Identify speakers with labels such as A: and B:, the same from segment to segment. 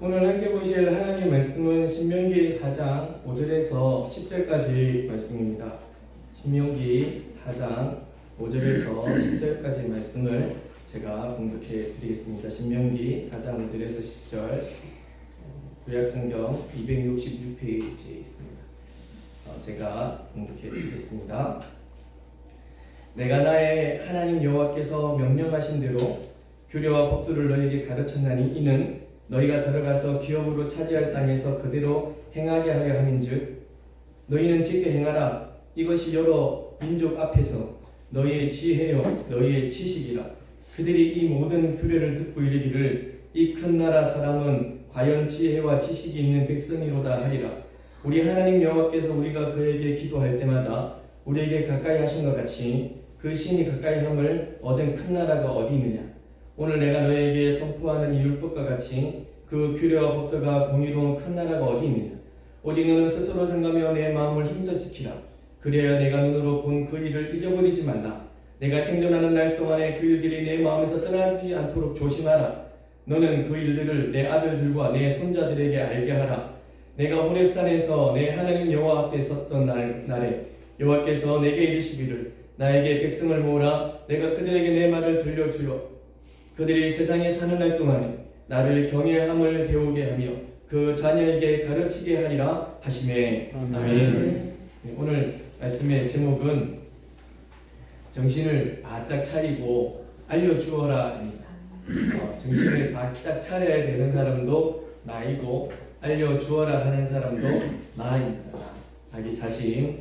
A: 오늘 함께 보실 하나님 말씀은 신명기 4장 5절에서 10절까지 말씀입니다. 신명기 4장 5절에서 10절까지 말씀을 제가 공독해 드리겠습니다. 신명기 4장 5절에서 10절, 구약성경 266페이지에 있습니다. 제가 공독해 드리겠습니다. 내가 나의 하나님 여호와께서 명령하신 대로 규례와 법도를 너희에게 가르쳤나니 이는 너희가 들어가서 기업으로 차지할 땅에서 그대로 행하게 하려 함인즉 너희는 지켜 행하라. 이것이 여러 민족 앞에서 너희의 지혜요 너희의 지식이라. 그들이 이 모든 규례를 듣고 이르기를 이 큰 나라 사람은 과연 지혜와 지식이 있는 백성이로다 하리라. 우리 하나님 여호와께서 우리가 그에게 기도할 때마다 우리에게 가까이 하신 것 같이 그 신이 가까이 함을 얻은 큰 나라가 어디 있느냐. 오늘 내가 너에게 선포하는 이 율법과 같이 그 규례와 법도가 공의로운 큰 나라가 어디 있느냐. 오직 너는 스스로 생각하며 내 마음을 힘써 지키라. 그래야 내가 눈으로 본 그 일을 잊어버리지 말라. 내가 생존하는 날 동안에 그 일들이 내 마음에서 떠나지 않도록 조심하라. 너는 그 일들을 내 아들들과 내 손자들에게 알게 하라. 내가 호렙산에서 내 하나님 여호와 앞에 섰던 날에 여호와께서 내게 이르시기를 나에게 백성을 모으라. 내가 그들에게 내 말을 들려주어 그들이 세상에 사는 날 동안에 나를 경외함을 배우게 하며 그 자녀에게 가르치게 하리라 하시매. 아멘. 오늘 말씀의 제목은 정신을 바짝 차리고 알려주어라입니다. 정신을 바짝 차려야 되는 사람도 나이고 알려주어라 하는 사람도 나입니다. 자기 자신.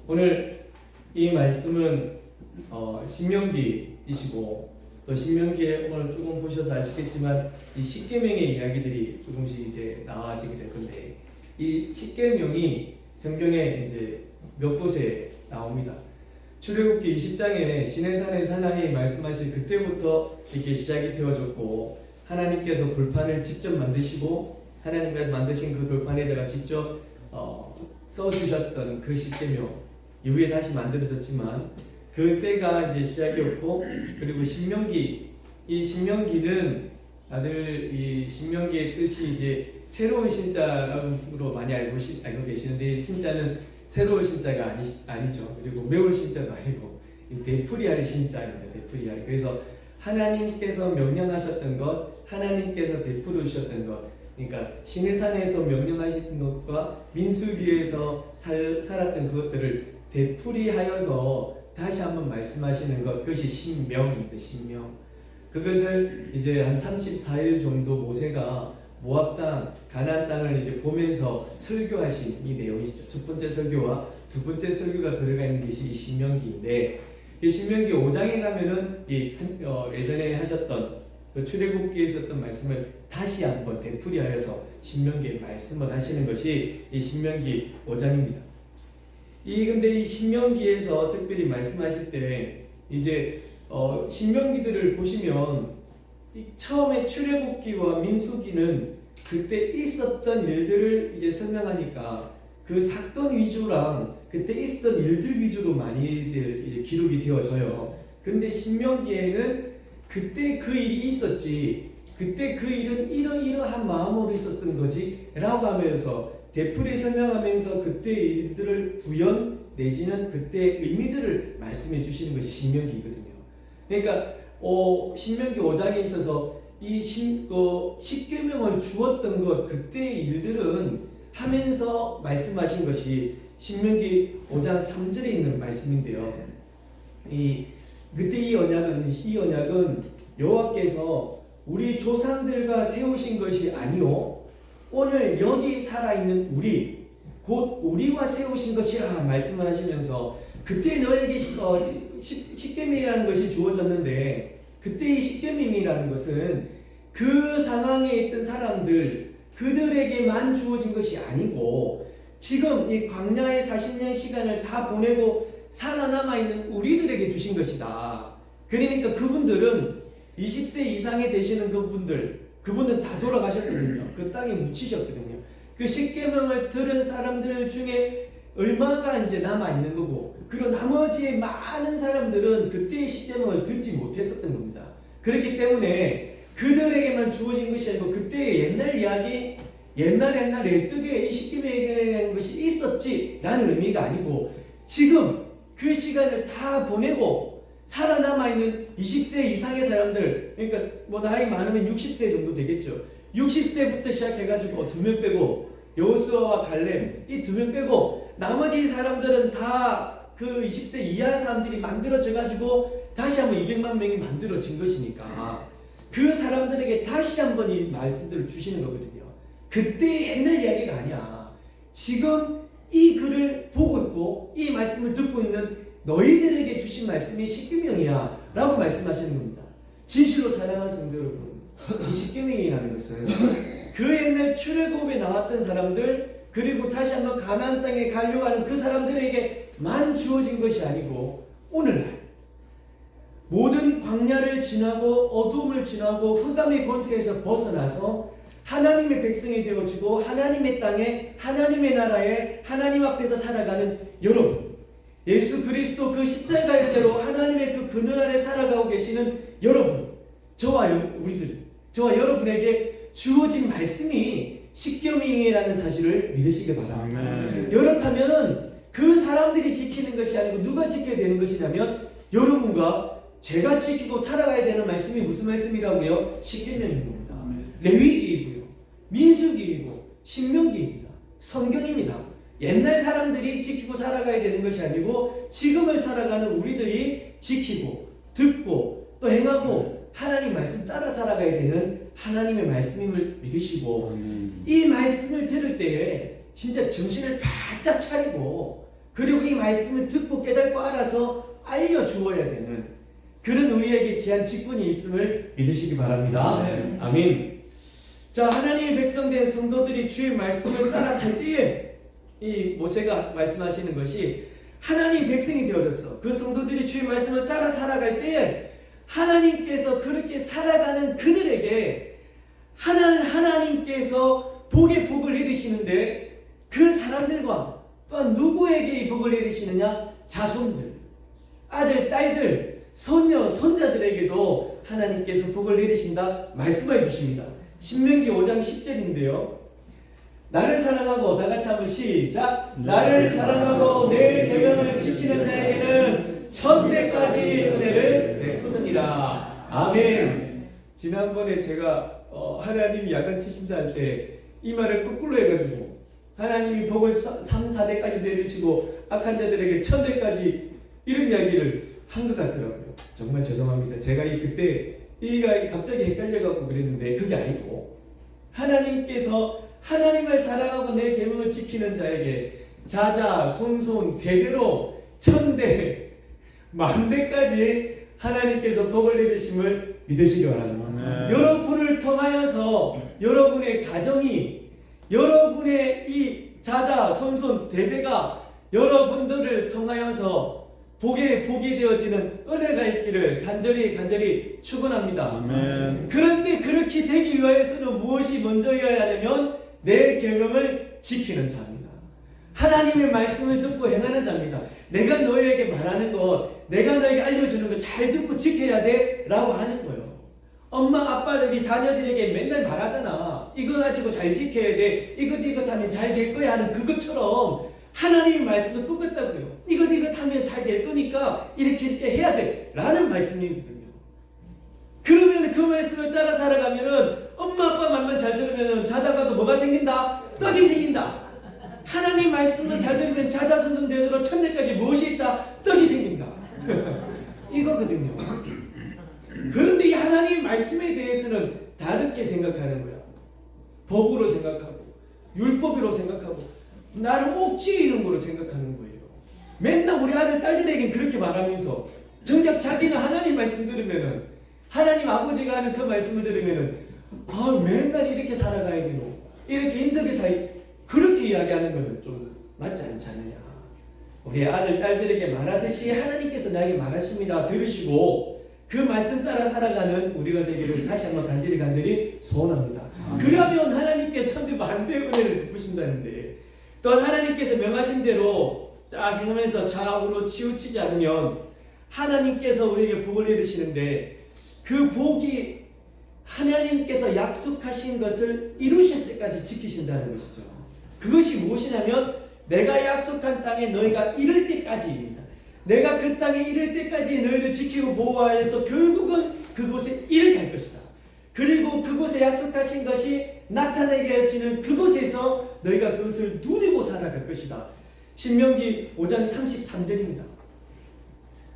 A: 오늘 이 말씀은 신명기이시고 또 신명기에 오늘 조금 보셔서 아시겠지만 이 십계명의 이야기들이 조금씩 이제 나와지게 될 건데 이 십계명이 성경에 이제 몇 곳에 나옵니다. 출애굽기 20장에 시내산의 사나이 말씀하신 그때부터 이렇게 시작이 되어졌고 하나님께서 돌판을 직접 만드시고 하나님께서 만드신 그 돌판에다가 직접 써주셨던 그 십계명 이후에 다시 만들어졌지만 그때가 이제 시작이었고 그리고 신명기 이 신명기는 다들 이 신명기의 뜻이 이제 새로운 신자로 많이 알고 계시는데 이 신자는 새로운 신자가 아니죠. 그리고 매울 신자도 아니고 되풀이할 신자입니다. 되풀이할. 그래서 하나님께서 명령하셨던 것, 하나님께서 베풀어 주셨던 것, 그러니까 시내산에서 명령하신 것과 민수기에서 살았던 그것들을 되풀이하여서 다시 한번 말씀하시는 것, 그것이 신명입니다. 신명. 그것을 이제 한 34일 정도 모세가 모압 땅, 가나안 땅을 이제 보면서 설교하신 이 내용이죠. 첫 번째 설교와 두 번째 설교가 들어가 있는 것이 이 신명기인데, 이 신명기 5장에 가면은 예전에 하셨던 그 출애굽기에 있었던 말씀을 다시 한번 되풀이하여서 신명기에 말씀을 하시는 것이 이 신명기 5장입니다. 근데 이 신명기에서 특별히 말씀하실 때 이제 신명기들을 보시면 처음에 출애굽기와 민수기는 그때 있었던 일들을 이제 설명하니까 그 사건 위주랑 그때 있었던 일들 위주로 많이들 이제 기록이 되어져요. 근데 신명기에는 그때 그 일이 있었지, 그때 그 일은 이러이러한 마음으로 있었던 거지 라고 하면서 되풀이 설명하면서 그때 일들을 부연 내지는 그때 의미들을 말씀해 주시는 것이 신명기이거든요. 그러니까 신명기 5장에 있어서 이 십계명을 주었던 것 그때의 일들은 하면서 말씀하신 것이 신명기 5장 3절에 있는 말씀인데요. 그때 이 언약은 여호와께서 우리 조상들과 세우신 것이 아니요 오늘 여기 살아있는 우리 곧 우리와 세우신 것이라 말씀을 하시면서 그때 너에게 십계명이라는 것이 주어졌는데 그때 이 십계명이라는 것은 그 상황에 있던 사람들 그들에게만 주어진 것이 아니고 지금 이 광야의 40년 시간을 다 보내고 살아남아 있는 우리들에게 주신 것이다. 그러니까 그분들은 20세 이상에 되시는 그분은 다 돌아가셨거든요. 그 땅에 묻히셨거든요. 그 십계명을 들은 사람들 중에 얼마가 이제 남아 있는 거고, 그리고 나머지 많은 사람들은 그때의 십계명을 듣지 못했었던 겁니다. 그렇기 때문에 그들에게만 주어진 것이 아니고 그때의 옛날 언약이 옛날 옛적에 이 십계명이라는 것이 있었지라는 의미가 아니고 지금 그 시간을 다 보내고 살아남아있는 20세 이상의 사람들, 그러니까 뭐 나이 많으면 60세 정도 되겠죠. 60세부터 시작해가지고 2명 빼고 여호수아와 갈렙 이 2명 빼고 나머지 사람들은 다 그 20세 이하 사람들이 만들어져가지고 다시 한번 200만 명이 만들어진 것이니까 그 사람들에게 다시 한번 이 말씀들을 주시는 거거든요. 그때 옛날 이야기가 아니야. 지금 이 글을 보고 있고 이 말씀을 듣고 있는 너희들에게 주신 말씀이 십계명이야 라고 말씀하시는 겁니다. 진실로 사랑하는 성도 여러분, 이 십계명이라는 것은 그 옛날 출애굽에 나왔던 사람들 그리고 다시 한번 가나안 땅에 가려고 하는 그 사람들에게만 주어진 것이 아니고 오늘날 모든 광야를 지나고 어두움을 지나고 흑암의 권세에서 벗어나서 하나님의 백성이 되어지고 하나님의 땅에 하나님의 나라에 하나님 앞에서 살아가는 여러분, 예수 그리스도 그 십자가의 대로 하나님의 그 그늘 아래 살아가고 계시는 여러분, 저와 여러분에게 주어진 말씀이 십계명이라는 사실을 믿으시기 바랍니다. 그렇다면 그 사람들이 지키는 것이 아니고 누가 지켜야 되는 것이냐면 여러분과 제가 지키고 살아가야 되는 말씀이 무슨 말씀이라고요? 십계명인 겁니다. 레위기이고요, 민수기이고 신명기입니다. 성경입니다. 옛날 사람들이 지키고 살아가야 되는 것이 아니고 지금을 살아가는 우리들이 지키고 듣고 또 행하고 하나님 말씀 따라 살아가야 되는 하나님의 말씀임을 믿으시고 이 말씀을 들을 때에 진짜 정신을 바짝 차리고 그리고 이 말씀을 듣고 깨닫고 알아서 알려주어야 되는 그런 우리에게 귀한 직분이 있음을 믿으시기 바랍니다. 아멘. 자, 하나님의 백성된 성도들이 주의 말씀을 따라 살 때에 이 모세가 말씀하시는 것이 하나님 백성이 되어졌어. 그 성도들이 주의 말씀을 따라 살아갈 때에 하나님께서 그렇게 살아가는 그들에게 하나님께서 복의 복을 내리시는데 그 사람들과 또한 누구에게 이 복을 내리시느냐? 자손들, 아들, 딸들, 손녀, 손자들에게도 하나님께서 복을 내리신다 말씀해 주십니다. 신명기 5장 10절인데요. 나를 사랑하고 다 같이 한번 시작. 나를 사랑하고 내 계명을 지키는 자에게는 천대까지 은혜를 베푸느니라. 아멘. 지난번에 제가 하나님이 야단 치신다 할 때 이 말을 거꾸로 해가지고 하나님이 복을 3, 4대까지 내리시고 악한 자들에게 천대까지 이런 이야기를 한 것 같더라고요. 정말 죄송합니다. 제가 그때 이가 갑자기 헷갈려갖고 그랬는데 그게 아니고 하나님께서 하나님을 사랑하고 내 계명을 지키는 자에게 자자, 손손, 대대로 천대, 만대까지 하나님께서 복을 내리심을 믿으시기 바랍니다. 여러분을 통하여서 여러분의 가정이 여러분의 이 자자, 손손, 대대가 여러분들을 통하여서 복이 되어지는 은혜가 있기를 간절히 축원합니다. 아멘. 그런데 그렇게 되기 위해서는 무엇이 먼저여야 하냐면 내 계명을 지키는 자입니다. 하나님의 말씀을 듣고 행하는 자입니다. 내가 너희에게 말하는 것, 내가 너희에게 알려주는 것 잘 듣고 지켜야 돼 라고 하는 거예요. 엄마 아빠들이 자녀들에게 맨날 말하잖아. 이거 가지고 잘 지켜야 돼, 이것 하면 잘 될 거야 하는 그것처럼 하나님의 말씀도 똑같다고요. 이것 하면 잘 될 거니까 이렇게 해야 돼 라는 말씀이거든요. 그러면 그 말씀을 따라 살아가면은 엄마 아빠 말만 잘 들으면 자다가도 뭐가 생긴다? 떡이 생긴다. 하나님 말씀을 잘 들으면 자자손손 대대로 천대까지 무엇이 있다? 떡이 생긴다. 이거거든요. 그런데 이 하나님 말씀에 대해서는 다르게 생각하는 거야. 법으로 생각하고 율법으로 생각하고 나를 억지 이런 거로 생각하는 거예요. 맨날 우리 아들 딸들에게는 그렇게 말하면서 정작 자기는 하나님 말씀 들으면은 하나님 아버지가 하는 그 말씀을 들으면은 맨날 이렇게 살아가야 되노, 이렇게 힘들게 그렇게 이야기하는 것은 좀 맞지 않지 않느냐. 우리 아들 딸들에게 말하듯이 하나님께서 나에게 말하십니다. 들으시고 그 말씀 따라 살아가는 우리가 되기를 다시 한번 간절히 소원합니다. 그러면 하나님께 천대 만대 은혜를 베푸신다는데 또한 하나님께서 명하신 대로 쫙 행하면서 좌우로 치우치지 않으면 하나님께서 우리에게 복을 내리시는데 그 복이 하나님께서 약속하신 것을 이루실 때까지 지키신다는 것이죠. 그것이 무엇이냐면 내가 약속한 땅에 너희가 이를 때까지입니다. 내가 그 땅에 이를 때까지 너희를 지키고 보호하여서 결국은 그곳에 이르게 할 것이다. 그리고 그곳에 약속하신 것이 나타나게 하시는 그곳에서 너희가 그것을 누리고 살아갈 것이다. 신명기 5장 33절입니다.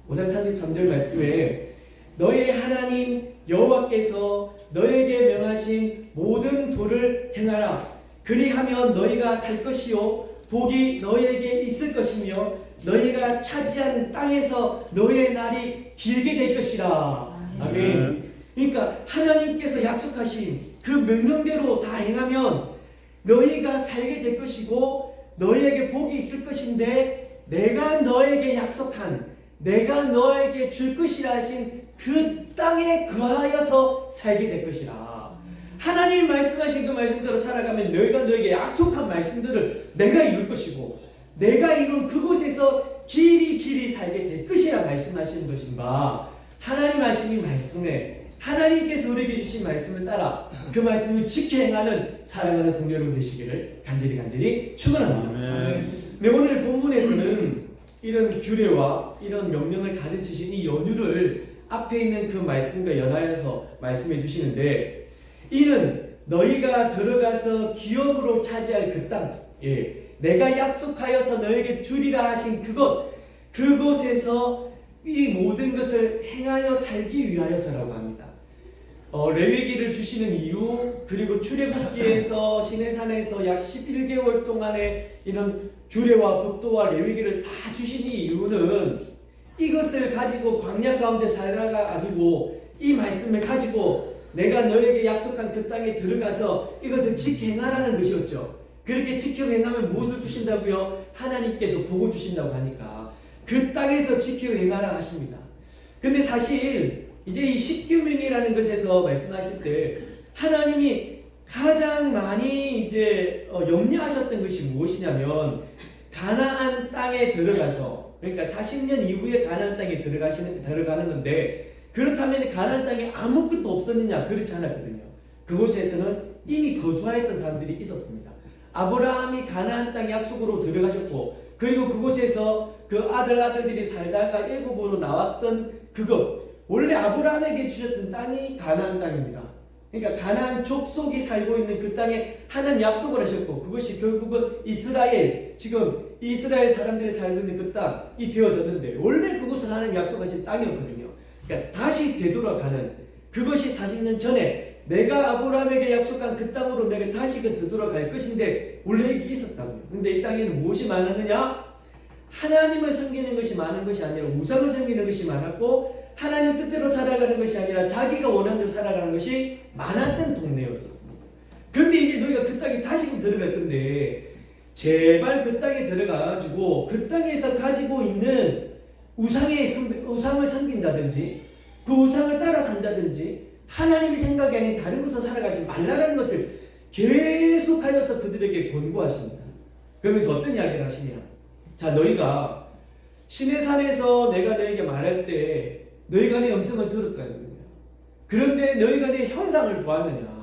A: 5장 33절 말씀에 너희 하나님 여호와께서 너에게 명하신 모든 도를 행하라. 그리하면 너희가 살 것이요 복이 너희에게 있을 것이며 너희가 차지한 땅에서 너희의 날이 길게 될 것이라. 아멘. 그러니까 하나님께서 약속하신 그 명령대로 다 행하면 너희가 살게 될 것이고 너희에게 복이 있을 것인데 내가 너에게 약속한 내가 너에게 줄 것이라 하신 그 땅에 거하여서 살게 될 것이라. 하나님 말씀하신 그 말씀대로 살아가면 너희가 너에게 약속한 말씀들을 내가 이룰 것이고 내가 이룬 그곳에서 길이 살게 될 것이라 말씀하시는 것인가. 하나님 하신 이 말씀에 하나님께서 우리에게 주신 말씀을 따라 그 말씀을 지켜 행하는 사랑하는 성도 여러분 되시기를 간절히 축원합니다. 네, 오늘 본문에서는 이런 규례와 이런 명령을 가르치신 이 연유를 앞에 있는 그 말씀과 연하여서 말씀해 주시는데 이는 너희가 들어가서 기업으로 차지할 그 땅, 내가 약속하여서 너에게 주리라 하신 그곳에서 이 모든 것을 행하여 살기 위하여서라고 합니다. 레위기를 주시는 이유, 그리고 출애굽기에서 시내산에서 약 11개월 동안의 이런 규례와 법도와 레위기를 다 주신 이 이유는 이것을 가지고 광야 가운데 살다가 아니고 이 말씀을 가지고 내가 너에게 약속한 그 땅에 들어가서 이것을 지켜 행하라는 것이었죠. 그렇게 지켜 행하면 무엇을 주신다고요? 하나님께서 복을 주신다고 하니까 그 땅에서 지켜 행하라 하십니다. 근데 사실 이제 이 십계명이라는 것에서 말씀하실 때 하나님이 가장 많이 이제 염려하셨던 것이 무엇이냐면 가나안 땅에 들어가서, 그러니까 40년 이후에 가나안 땅에 들어가는 건데 그렇다면 가나안 땅에 아무것도 없었느냐? 그렇지 않았거든요. 그곳에서는 이미 거주하였던 사람들이 있었습니다. 아브라함이 가나안 땅 약속으로 들어가셨고 그리고 그곳에서 그 아들들이 살다가 애굽으로 나왔던 그것, 원래 아브라함에게 주셨던 땅이 가나안 땅입니다. 그러니까 가나안 족속이 살고 있는 그 땅에 하나님 약속을 하셨고 그것이 결국은 이스라엘, 지금 이스라엘 사람들이 살고 있는 그 땅이 되어졌는데 원래 그것은 하나님 약속하신 땅이었거든요. 그러니까 다시 되돌아가는, 그것이 40년 전에 내가 아브라함에게 약속한 그 땅으로 내가 다시 되돌아갈 것인데 원래 이게 있었다고요. 근데 이 땅에는 무엇이 많았느냐? 하나님을 섬기는 것이 많은 것이 아니라 우상을 섬기는 것이 많았고 하나님 뜻대로 살아가는 것이 아니라 자기가 원하는 대로 살아가는 것이 많았던 동네였었습니다. 근데 이제 너희가 그 땅에 다시금 들어갈 건데 제발 그 땅에 들어가가지고 그 땅에서 가지고 있는 우상을 섬긴다든지 그 우상을 따라 산다든지 하나님이 생각이 아닌 다른 곳에서 살아가지 말라라는 것을 계속하여서 그들에게 권고하십니다. 그러면서 어떤 이야기를 하시냐? 자, 너희가 시내산에서 내가 너에게 말할 때 너희가 내 음성을 들었다는 거야. 그런데 너희가 내 형상을 보았느냐?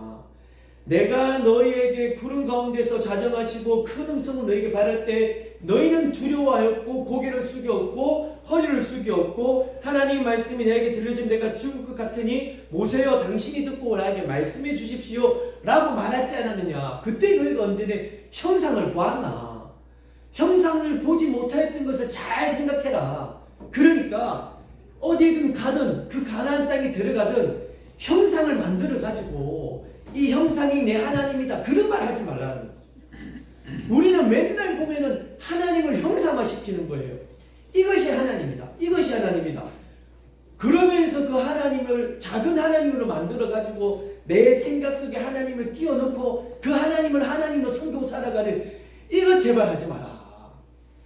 A: 내가 너희에게 구름 가운데서 좌정하시고 큰 음성을 너희에게 말할 때 너희는 두려워하였고 고개를 숙였고 허리를 숙였고 하나님 말씀이 내게 들려진 내가 죽을 것 같으니 모세여 당신이 듣고 나에게 말씀해 주십시오 라고 말하지 않았느냐? 그때 너희가 언제나 형상을 보았나? 형상을 보지 못하였던 것을 잘 생각해라. 그러니까 어디든 가든 그 가나안 땅에 들어가든 형상을 만들어 가지고 이 형상이 내 하나님이다 그런 말 하지 말라는 거죠. 우리는 맨날 보면은 하나님을 형상화시키는 거예요. 이것이 하나님이다. 이것이 하나님이다. 그러면서 그 하나님을 작은 하나님으로 만들어 가지고 내 생각 속에 하나님을 끼워 넣고 그 하나님을 하나님으로 섬기고 살아가는, 이거 제발 하지 마라.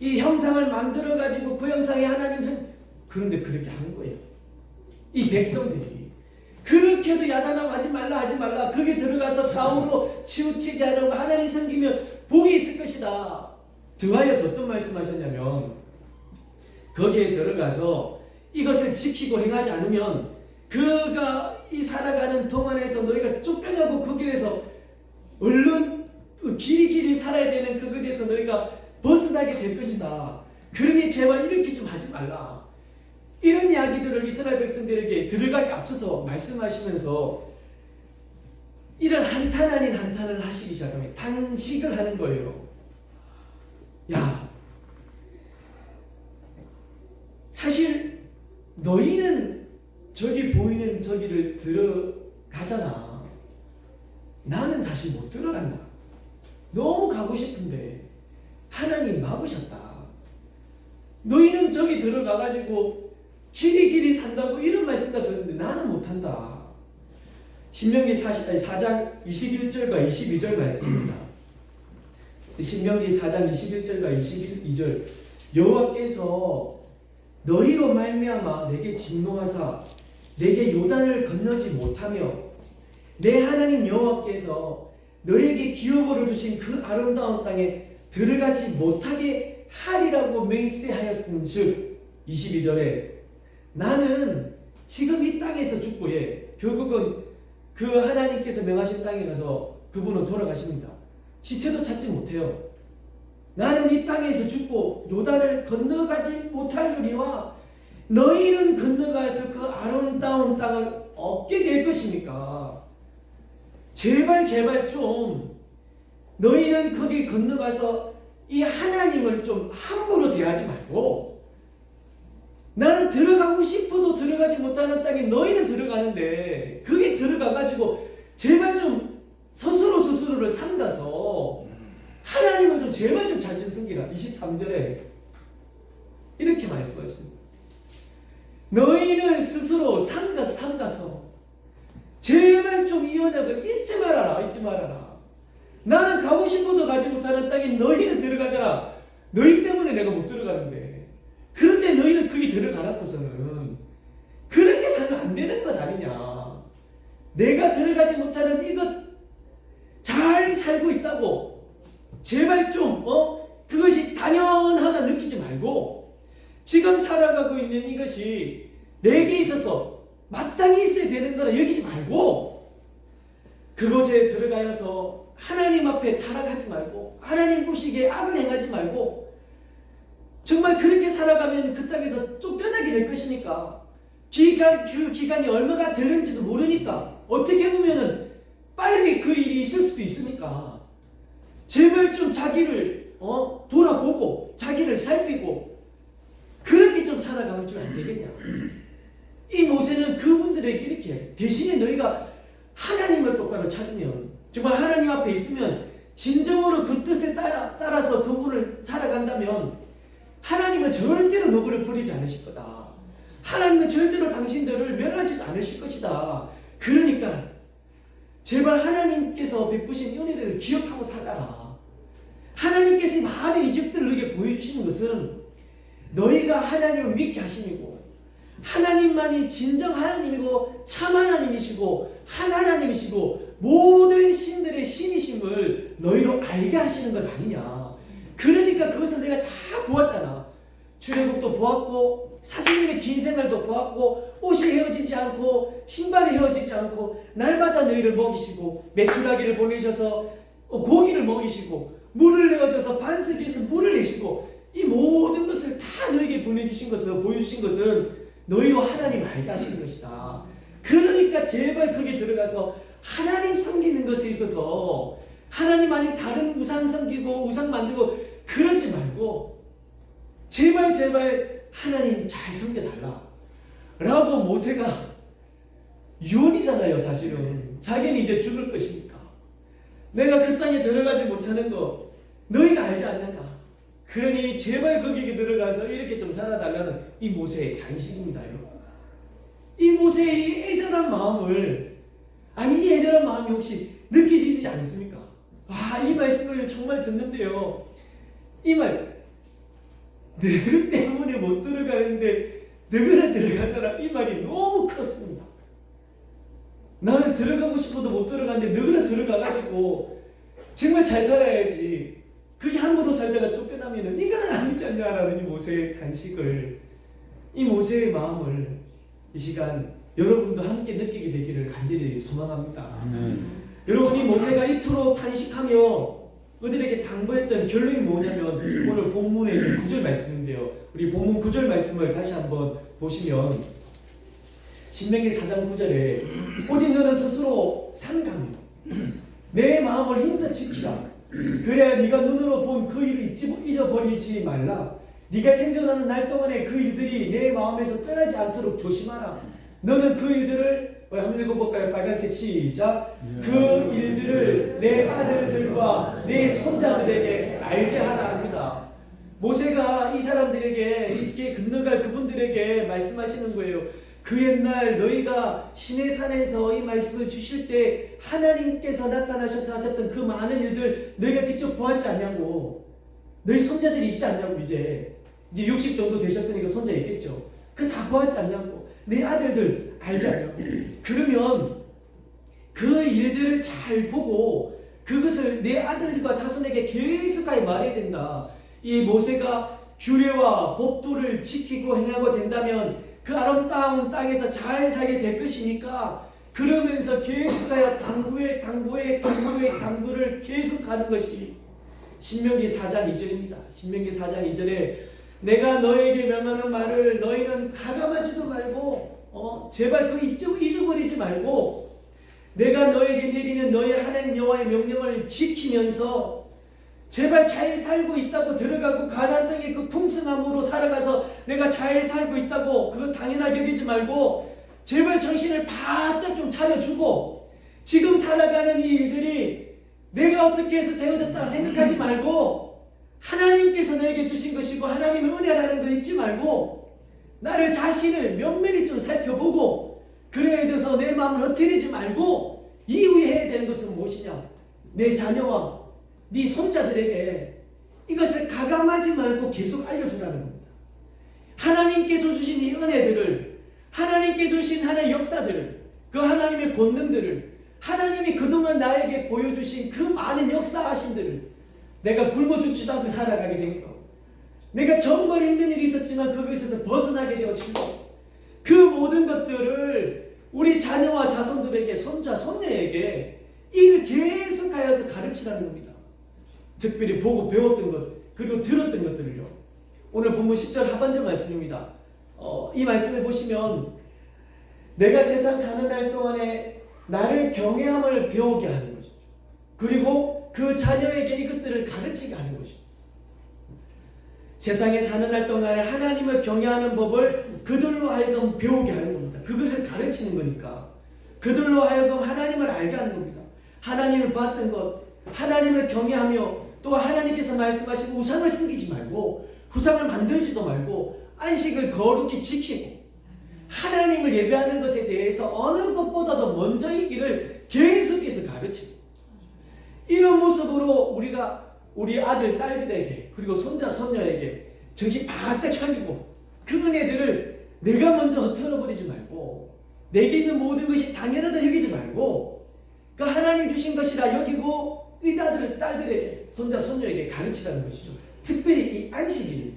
A: 이 형상을 만들어 가지고 그 형상이 하나님, 그런데 그렇게 하는 거예요. 이 백성들이 그렇게도 야단하고 하지 말라 거기 들어가서 좌우로 치우치게 하려고 하나님 섬기면 복이 있을 것이다. 더하여서 어떤 말씀하셨냐면 거기에 들어가서 이것을 지키고 행하지 않으면 그가 이 살아가는 동안에서 너희가 쫓겨나고 거기에서 얼른 길이 살아야 되는 그것에서 너희가 벗어나게 될 것이다. 그러니 제발 이렇게 좀 하지 말라. 이런 이야기들을 이스라엘 백성들에게 들어가기 앞서서 말씀하시면서 이런 한탄 아닌 한탄을 하시기 시작하면 단식을 하는 거예요. 야, 사실 너희는 저기 보이는 저기를 들어가잖아. 나는 사실 못 들어간다. 너무 가고 싶은데 하나님 막으셨다. 너희는 저기 들어가가지고 길이 산다고 이런 말씀도 듣는데 나는 못한다. 신명기 4장 21절과 22절 말씀입니다. 신명기 4장 21절과 22절 여호와께서 너희로 말미암아 내게 진노하사 내게 요단을 건너지 못하며 내 하나님 여호와께서 너에게 기업으로 주신 그 아름다운 땅에 들어가지 못하게 하리라고 맹세하였은즉 22절에 나는 지금 이 땅에서 죽고 결국은 그 하나님께서 명하신 땅에 가서 그분은 돌아가십니다. 시체도 찾지 못해요. 나는 이 땅에서 죽고 요단을 건너가지 못하리와 너희는 건너가서 그 아름다운 땅을 얻게 될 것입니까? 제발 좀 너희는 거기 건너가서 이 하나님을 좀 함부로 대하지 말고 나는 들어가고 싶어도 들어가지 못하는 땅에 너희는 들어가는데 거기 들어가가지고 제발 좀 스스로를 삼가서 하나님은 좀 제발 좀 잘 좀 섬기라. 23절에 이렇게 말씀하십니다. 너희는 스스로 삼가서 제발 좀 이 언약을 잊지 말아라. 나는 가고 싶어도 가지 못하는 땅에 너희는 들어가잖아. 너희 때문에 내가 못 들어가는데. 그런데 너희는 거기 들어가놓고서는 그렇게 살면 안 되는 것 아니냐. 내가 들어가지 못하는 이것 잘 살고 있다고 제발 좀 그것이 당연하다 느끼지 말고 지금 살아가고 있는 이것이 내게 있어서 마땅히 있어야 되는 거라 여기지 말고 그곳에 들어가서 하나님 앞에 타락하지 말고 하나님 보시기에 악을 행하지 말고 정말 그렇게 살아가면 그 땅에서 쫓겨나게 될 것이니까 그 기간이 얼마가 되는지도 모르니까 어떻게 보면은 빨리 그 일이 있을 수도 있으니까 제발 좀 자기를 돌아보고 자기를 살피고 그렇게 좀 살아가면 좀 안 되겠냐. 이 모세는 그분들에게 이렇게 대신에 너희가 하나님을 똑바로 찾으면 정말 하나님 앞에 있으면 진정으로 그 뜻에 따라서 그분을 살아간다면 하나님은 절대로 너희를 버리지 않으실 거다. 하나님은 절대로 당신들을 멸하지 않으실 것이다. 그러니까 제발 하나님께서 베푸신 은혜를 기억하고 살아라. 하나님께서 이 많은 이집트를 너에게 보여주시는 것은 너희가 하나님을 믿게 하심이고 하나님만이 진정 하나님이고 참 하나님이시고 한 하나님이시고 모든 신들의 신이심을 너희로 알게 하시는 것 아니냐. 그러니까 그것을 내가 다 보았잖아. 출애굽도 보았고 사진님의 긴 생활도 보았고 옷이 헤어지지 않고 신발이 헤어지지 않고 날마다 너희를 먹이시고 메추라기를 보내셔서 고기를 먹이시고 물을 내어줘서 반석에서 물을 내시고 이 모든 것을 다 너희에게 보여주신 것은 너희로 하나님을 알게 하시는 것이다. 그러니까 제발 거기 들어가서 하나님 섬기는 것에 있어서 하나님 아닌 다른 우상 섬기고 우상 만들고 그러지 말고 제발 하나님 잘 섬겨달라 라고 모세가 유언이잖아요. 사실은 자기는 이제 죽을 것이니까 내가 그 땅에 들어가지 못하는 거 너희가 알지 않느냐. 그러니 제발 거기에 들어가서 이렇게 좀 살아달라는 이 모세의 단식입니다. 여러분. 이 모세의 애절한 마음을 이 애절한 마음이 혹시 느껴지지 않습니까? 이 말씀을 정말 듣는데요. 이 말 너희 때문에 못 들어가는데 너희는 들어가잖아. 이 말이 너무 컸습니다. 나는 들어가고 싶어도 못 들어가는데 너희는 들어가가지고 정말 잘 살아야지. 그게 함부로 살다가 쫓겨나면은 이거는 아니지 않냐라는 이 모세의 단식을 이 모세의 마음을 이 시간 여러분도 함께 느끼게 되기를 간절히 소망합니다. 여러분이 모세가 이토록 탄식하며 그들에게 당부했던 결론이 뭐냐면 오늘 본문에 있는 9절 말씀인데요. 우리 본문 9절 말씀을 다시 한번 보시면 신명기 4장 9절에 오직 너는 스스로 삼가며 내 마음을 힘써 지키라. 그래야 네가 눈으로 본 그 일을 잊어버리지 말라. 네가 생존하는 날 동안에 그 일들이 내 마음에서 떠나지 않도록 조심하라. 너는 그 일들을 한번 읽어볼까요? 빨간색 시작. 그 일들을 내 아들들과 내 손자들에게 알게 하라 합니다. 모세가 이 사람들에게 이렇게 건너갈 그분들에게 말씀하시는 거예요. 그 옛날 너희가 시내산에서 이 말씀을 주실 때 하나님께서 나타나셔서 하셨던 그 많은 일들 너희가 직접 보았지 않냐고. 너희 손자들이 있지 않냐고. 이제 60 정도 되셨으니까 손자 있겠죠. 그 다 보았지 않냐고. 내 아들들 알지 않냐고. 그러면 그 일들을 잘 보고 그것을 내 아들과 자손에게 계속하게 말해야 된다. 이 모세가 규례와 법도를 지키고 행하고 된다면 그 아름다운 땅에서 잘 살게 될 것이니까 그러면서 계속하여 당부를 계속하는 것이 신명기 4장 2절입니다. 신명기 4장 2절에 내가 너에게 명하는 말을 너희는 가감하지도 말고 제발 그 잊어버리지 말고 내가 너에게 내리는 너희 하나님 여호와의 명령을 지키면서 제발 잘 살고 있다고 들어가고 가나안 땅의 그 풍성함으로 살아가서 내가 잘 살고 있다고 그거 당연하게 여기지 말고 제발 정신을 바짝 좀 차려주고 지금 살아가는 이 일들이 내가 어떻게 해서 되어졌다 생각하지 말고 하나님께서 내게 주신 것이고 하나님의 은혜라는 거 잊지 말고 나를 자신을 면밀히 좀 살펴보고 그래야 돼서 내 마음을 흐트리지 말고 이후에 해야 되는 것은 무엇이냐. 내 자녀와 네 손자들에게 이것을 가감하지 말고 계속 알려주라는 겁니다. 하나님께 주신 이 은혜들을 하나님께 주신 하나님의 역사들을 그 하나님의 권능들을 하나님이 그동안 나에게 보여주신 그 많은 역사하심들을 내가 굶어 죽지도 않고 살아가게 된 것, 내가 정말 힘든 일이 있었지만 그것에서 벗어나게 되어진 것, 그 모든 것들을 우리 자녀와 자손들에게 손자 손녀에게 이를 계속하여서 가르치라는 겁니다. 특별히 보고 배웠던 것 그리고 들었던 것들을요. 오늘 본문 10절 하반절 말씀입니다. 이 말씀을 보시면 내가 세상 사는 날 동안에 나를 경외함을 배우게 하는 것이죠. 그리고 그 자녀에게 이것들을 가르치게 하는 것이죠. 세상에 사는 날 동안에 하나님을 경외하는 법을 그들로 하여금 배우게 하는 겁니다. 그것을 가르치는 거니까 그들로 하여금 하나님을 알게 하는 겁니다. 하나님을 봤던 것, 하나님을 경외하며 또 하나님께서 말씀하신 우상을 섬기지 말고 우상을 만들지도 말고 안식을 거룩히 지키고 하나님을 예배하는 것에 대해서 어느 것보다도 먼저의 길을 계속해서 가르치고 이런 모습으로 우리가 우리 아들, 딸들에게 그리고 손자, 손녀에게 정신 바짝 차리고 그 은혜들을 내가 먼저 흩어버리지 말고 내게 있는 모든 것이 당연하다 여기지 말고 그 하나님 주신 것이라 여기고 이 아들, 딸들에게 손자, 손녀에게 가르치라는 것이죠. 특별히 이 안식일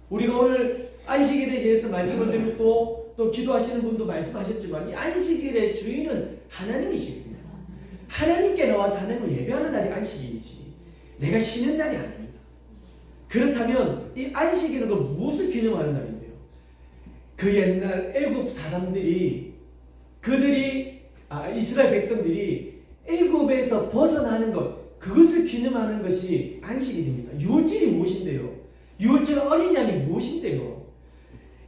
A: 우리가 오늘 안식일에 대해서 말씀을 드렸고 또 기도하시는 분도 말씀하셨지만 이 안식일의 주인은 하나님이십니다. 하나님께 나와서 하나님을 예배하는 날이 안식일이지 내가 쉬는 날이 아닙니다. 그렇다면 이 안식일은 그 무엇을 기념하는 날인데요? 그 옛날 애굽 사람들이 이스라엘 백성들이 애굽에서 벗어나는 것 그것을 기념하는 것이 안식일입니다. 유월절이 무엇인데요? 유월절 어린 양이 무엇인데요?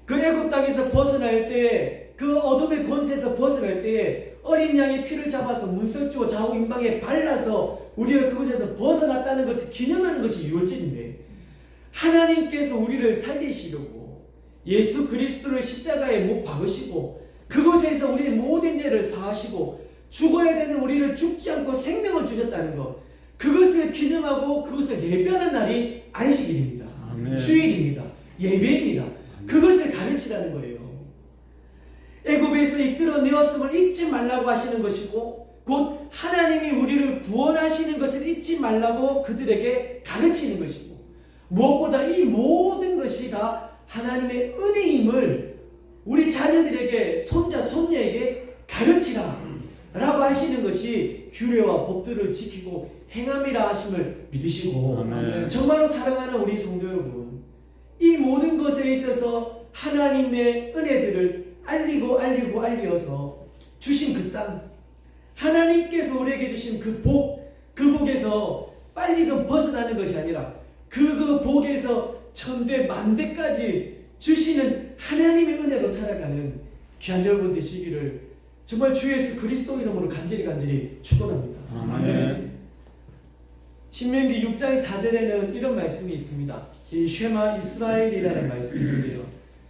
A: 그 애굽 땅에서 벗어날 때 그 어둠의 권세에서 벗어날 때 어린 양의 피를 잡아서 문설주와 좌우 임방에 발라서 우리가 그곳에서 벗어났다는 것을 기념하는 것이 유월절인데 하나님께서 우리를 살리시려고 예수 그리스도를 십자가에 못 박으시고 그곳에서 우리의 모든 죄를 사하시고 죽어야 되는 우리를 죽지 않고 생명을 주셨다는 것 그것을 기념하고 그것을 예배하는 날이 안식일입니다. 아멘. 주일입니다. 예배입니다. 그것을 가르치라는 거예요. 애굽에서 이끌어내었음을 잊지 말라고 하시는 것이고 곧 하나님이 우리를 구원하시는 것을 잊지 말라고 그들에게 가르치는 것이고 무엇보다 이 모든 것이 다 하나님의 은혜임을 우리 자녀들에게 손자 손녀에게 가르치라 라고 하시는 것이 규례와 법들을 지키고 행함이라 하심을 믿으시고
B: 아멘.
A: 정말로 사랑하는 우리 성도 여러분, 이 모든 것에 있어서 하나님의 은혜들을 알리어서 주신 그 땅, 하나님께서 우리에게 주신 그 복에서 빨리금 벗어나는 것이 아니라 그 복에서 천대 만대까지 주시는 하나님의 은혜로 살아가는 귀한 여러분 되시기를 정말 주 예수 그리스도 이름으로 간절히 축원합니다.
B: 아멘.
A: 신명기 6장 4절에는 이런 말씀이 있습니다. 이 쉐마 이스라엘이라는 말씀이 있는데요.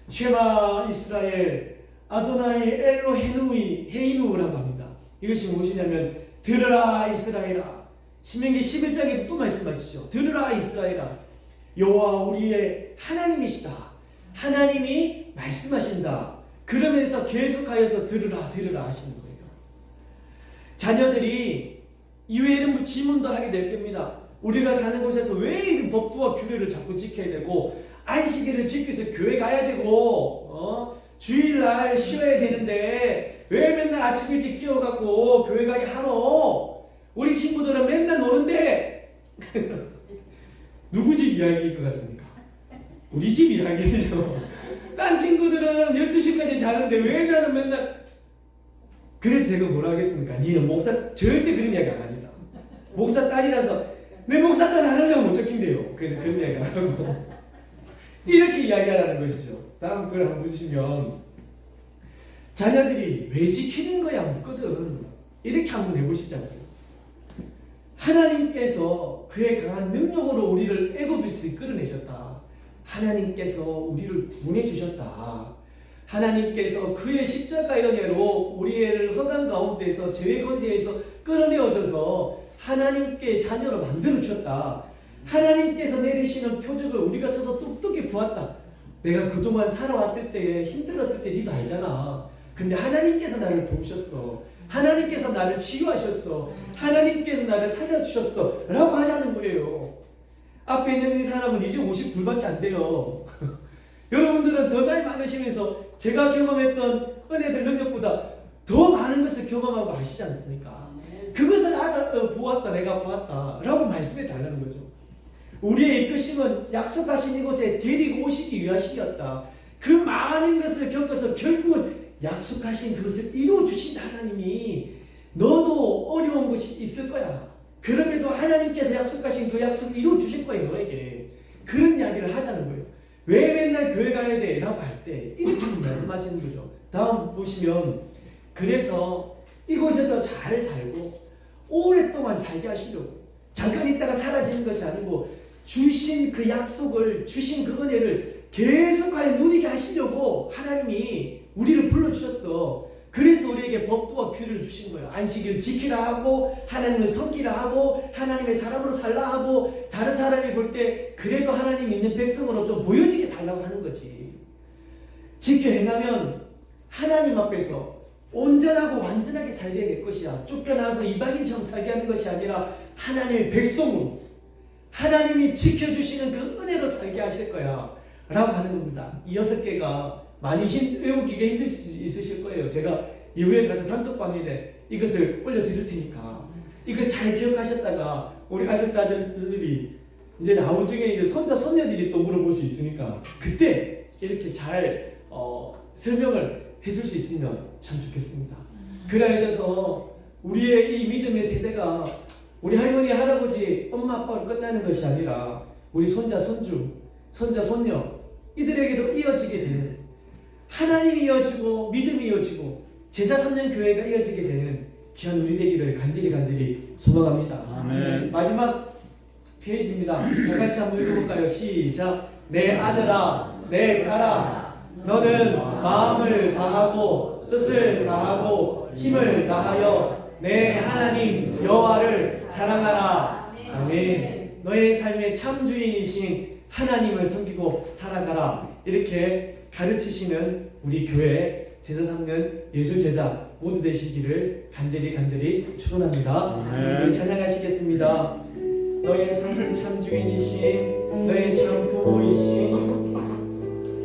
A: 쉐마 이스라엘 아도나이 엘로 헤이누라고 합니다. 이것이 무엇이냐면 들으라 이스라엘아. 신명기 11장에도 또 말씀하시죠. 들으라 이스라엘아. 여호와 우리의 하나님이시다. 하나님이 말씀하신다. 그러면서 계속하여서 들으라 하시는 거예요. 자녀들이 이외에는 질문도 하게 될 겁니다. 우리가 사는 곳에서 왜 이 법도와 규례를 자꾸 지켜야 되고 안식일을 지키기 위해서 교회 가야 되고 주일날 쉬어야 되는데 왜 맨날 아침 일찍 깨워갖고 교회 가게 하노? 우리 친구들은 맨날 노는데 누구 집 이야기일 것 같습니까? 우리 집 이야기죠. 딴 친구들은 12시까지 자는데 왜 나는 맨날. 그래서 제가 뭐라 하겠습니까? 니는 목사 절대 그런 이야기 안 합니다. 목사 딸이라서 내 목사 딸 안 하려면 못 적긴대요. 그래서 그런 이야기 안 하고 이렇게 이야기하라는 것이죠. 다음 글 한번 보시면 자녀들이 왜 지키는 거야 묻거든. 이렇게 한번 해보시자고요. 하나님께서 그의 강한 능력으로 우리를 애굽에서 끌어내셨다. 하나님께서 우리를 구원해 주셨다. 하나님께서 그의 십자가의 은혜로 우리를 허강 가운데서 죄의 권세에서 끌어내어져서 하나님께 자녀로 만들어 주셨다. 하나님께서 내리시는 표적을 우리가 서서 똑똑히 보았다. 내가 그동안 살아왔을 때 힘들었을 때 니도 알잖아. 근데 하나님께서 나를 도우셨어. 하나님께서 나를 치유하셨어. 하나님께서 나를 살려주셨어 라고 하자는 거예요. 앞에 있는 이 사람은 이제 52밖에 안 돼요. 여러분들은 더 나이 많으시면서 제가 경험했던 은혜들 능력보다 더 많은 것을 경험하고 아시지 않습니까? 그것을 보았다, 내가 보았다 라고 말씀해 달라는 거죠. 우리의 이끄심은 약속하신 이곳에 데리고 오시기 위하심이었다. 그 많은 것을 겪어서 결국은 약속하신 그것을 이루어주신 하나님이 너도 어려운 것이 있을 거야. 그럼에도 하나님께서 약속하신 그 약속을 이루어주실 거예요, 너에게. 그런 이야기를 하자는 거예요. 왜 맨날 교회 가야 돼? 라고 할 때 이렇게 말씀하시는 거죠. 다음 보시면 그래서 이곳에서 잘 살고 오랫동안 살게 하시려고 잠깐 있다가 사라지는 것이 아니고 주신 그 약속을 주신 그 은혜를 계속하여 누리게 하시려고 하나님이 우리를 불러주셨어. 그래서 우리에게 법도와 규례를 주신 거예요. 안식일을 지키라 하고 하나님을 섬기라 하고 하나님의 사람으로 살라 하고 다른 사람이 볼 때 그래도 하나님 있는 백성으로 좀 보여지게 살라고 하는 거지. 지켜 행하면 하나님 앞에서 온전하고 완전하게 살게 될 것이야. 쫓겨나서 이방인처럼 살게 하는 것이 아니라 하나님의 백성으로 하나님이 지켜주시는 그 은혜로 살게 하실 거야 라고 하는 겁니다. 이 6개가 많이 외우기가 힘들 수 있으실 거예요. 제가 이후에 가서 단톡방에 이것을 올려드릴 테니까 이거 잘 기억하셨다가 우리 아들들이 이제 나중에 이제 손자 손녀들이 또 물어볼 수 있으니까 그때 이렇게 잘 설명을 해줄 수 있으면 참 좋겠습니다. 그래야 돼서 우리의 이 믿음의 세대가 우리 할머니 할아버지 엄마 아빠로 끝나는 것이 아니라 우리 손자 손주 손자 손녀 이들에게도 이어지게 되는 하나님이 이어지고 믿음이 이어지고 제자 3년 교회가 이어지게 되는 귀한 우리 되기를 간절히 소망합니다.
B: 아멘.
A: 마지막 페이지입니다. 다 같이 한번 읽어볼까요? 시작. 내 아들아 내 딸아 너는 마음을 다하고 뜻을 다하고 힘을 다하여 내 하나님 여호와를 사랑하라. 아멘. 너의 삶의 참 주인이신 하나님을 섬기고 살아가라. 이렇게 가르치시는 우리 교회 제자 3년 예수 제자 모두 되시기를 간절히 축원합니다. 우리 찬양하시겠습니다. 너의 참 주인이신 너의 참 부모이신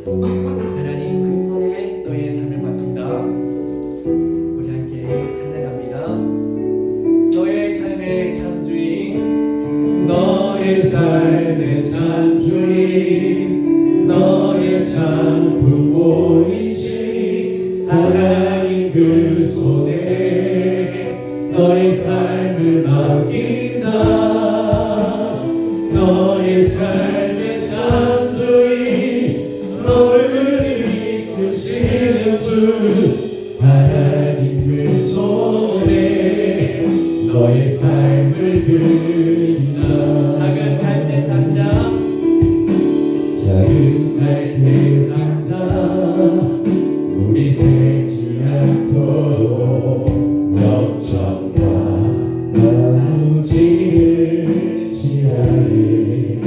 A: 하나님 그 손에 너의
B: 너의 삶의 찬주인 너의 참 부모이신 하나님 그 손에 너의 삶을 맡긴다. 너의 삶의 찬주인 너를 이끄시는 주 하나님 그 손에 너의 삶을 드린다.
A: 작은 갈대 상자
B: 작은 갈대 상자 물이 새지 않도록 역청과 나무지를 지하에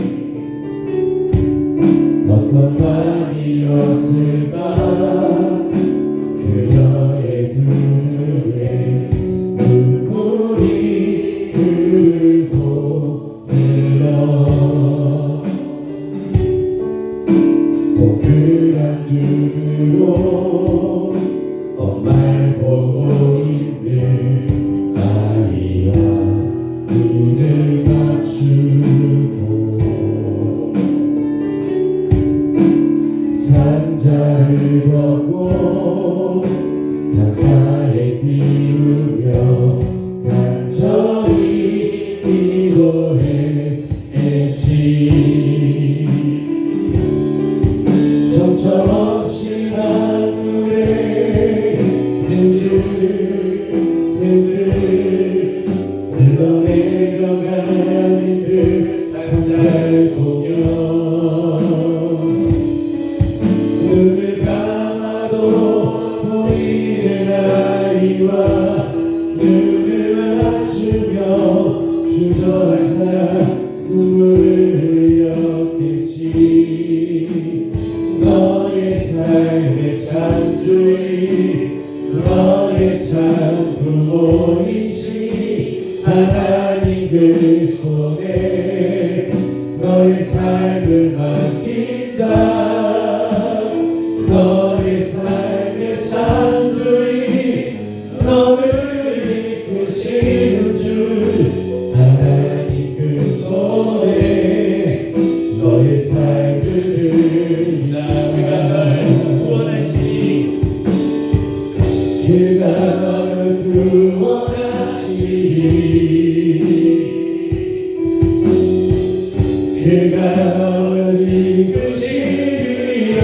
B: 어떤 밤이었을까 그녀의 눈에 눈물이 흐르고 흘러 동그란 눈으로 엄마를 보고 있는 아이와 눈을 맞추고 상자를 걷고 가까이 띄우며 간절히 기도했지. 정처없이 하늘에 흔들 흘러내려가는 그 상자를 보며 눈을 감아도 보이는 아이와 눈을 맞추며 주저앉아 눈물을 흘렸겠지. 너의 삶의 찬주인 너의 참 부모이신 하나님 그 손에 너의 삶을 맡긴다. 너의 삶의 찬주인 너를 이끄시는 주 하나님 그 손에 너의 삶을 드린다.
A: 그가 널 구원하시니
B: 그가 너를 구원하시니 그가 너를 이끄시리라.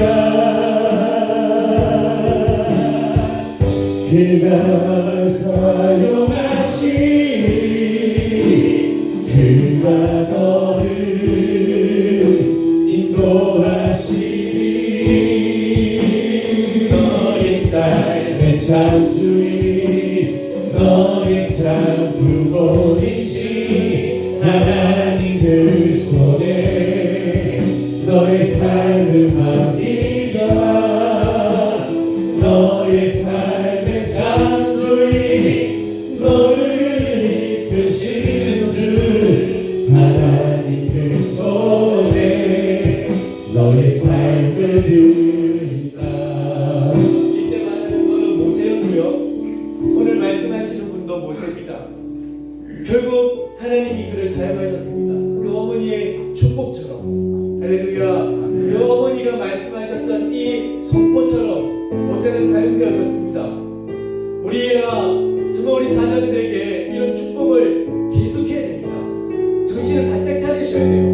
B: 그가 너를 사용하시니 그가 너를 인도하시니 너의 삶의 찬주인 너의 참 부모이신 하나님 그 손에 너의 삶을 맡기라. 너의 삶의 찬주인 너를 이끄시는 주 하나님 그 손에 너의 삶을 드린다.
A: 이때 말하는 분은 모세였고요. 오늘 말씀하시는 분도 모세입니다. 결국 하나님이 그를 사용하셨습니다. 그 어머니의 축복처럼 할렐루야. 그 어머니가 말씀하셨던 이 선포처럼 모세는 사용되어졌습니다. 우리가 정말 우리 자녀들에게 이런 축복을 계속해야 됩니다. 정신을 바짝 차리셔야 돼요.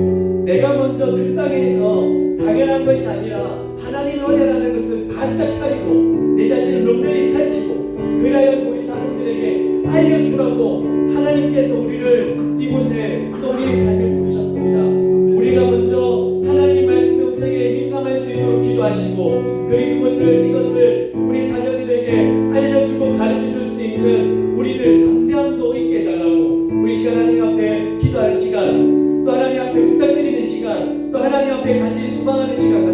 A: 내가 먼저 그 땅에서 당연한 것이 아니라 하나님의 은혜라는 것을 바짝 차리고 내 자신을 면밀히 살피고 그리하여 우리 자손들에게 알려주라고 하나님께서 우리를 이곳에 또 우리의 삶에 부르셨습니다. 우리가 먼저 하나님 말씀의 음성에 민감할 수 있도록 기도하시고 그리고 이것을 우리 자녀들에게 알려주고 가르쳐줄 수 있는 우리들 담대함도 있게 해달라고 우리 시간 하나님 앞에 기도할 시간 또 하나님 앞에 부탁드리는 시간 또 하나님 앞에 간절히 소망하는 시간